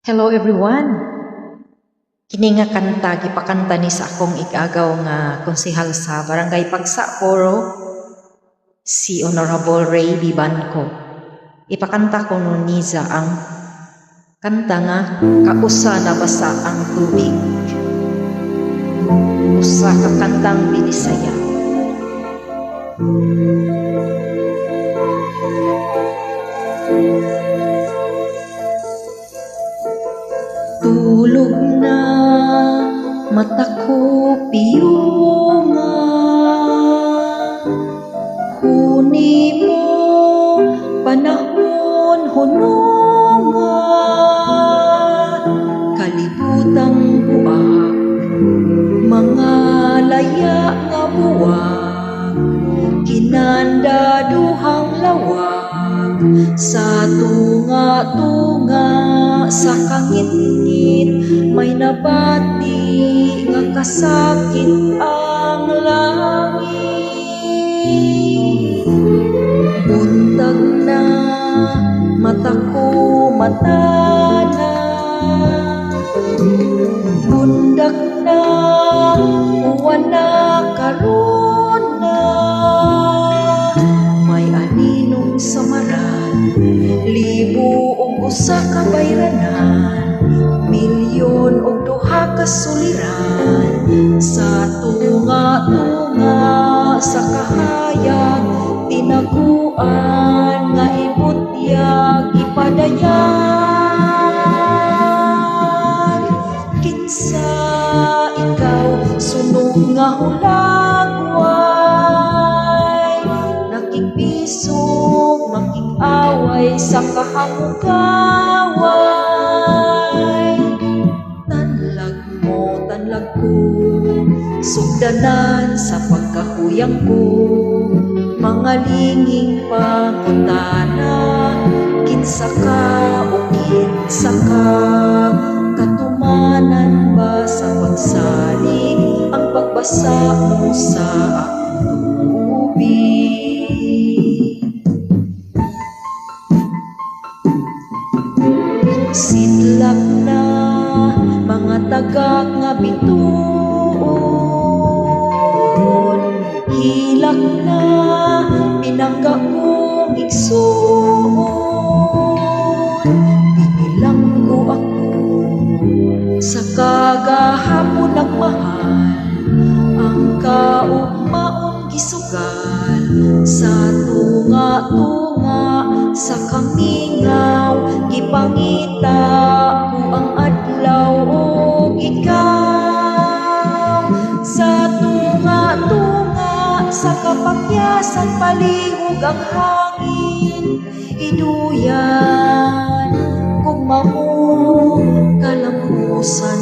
Hello everyone! Kini nga kanta, gipakanta ni sa akong igagaw nga konsehal sa Barangay Pagsa Coro, si Honorable Ray Bibanco. Ipakanta ko nun niya ang kanta nga kausa na basa ang tubig. Usa ka kantang binisaya. Tulog na mata ko piyunga, huni mo panahon hununga, kalibutang buak, mga laya nga buwag, kinandaduhang lawag, sa tunga-tunga sa kangit-ngit may nabati nga kasakit ang langit. Buntag na mata ko matana, bundak na uwan na karon na, may aninong samaran, libo og usa ka bayranan, milyon og duha ka suliran, sa tunga-tunga sa kahayag tinaguan nga ibutyag ipadayan. Kinsa ikaw sunog nga hulagway, nakikpisog makik-away sa kahamugaway. Tanlag mo, tanlag ko, sugdanan sa pagkahuyang ko, mga linging pangutana, kinsa ka o kinsa ka, katumanan ba sa pagsalig ang pagbasa mo sa akong tubig. Sidlak na mga tagak nga bituon, hilak na pinangga kong igsuon, pinilanggo ako sa kagahapon nagmahal, ang kaugmaong gisugal, sa tunga-tunga sa kamingaw, gipangita ko ang adlaw ug ikaw, sa tunga-tunga sa kapakyasan palihog ang hangin, iduyan kung mao kalampusan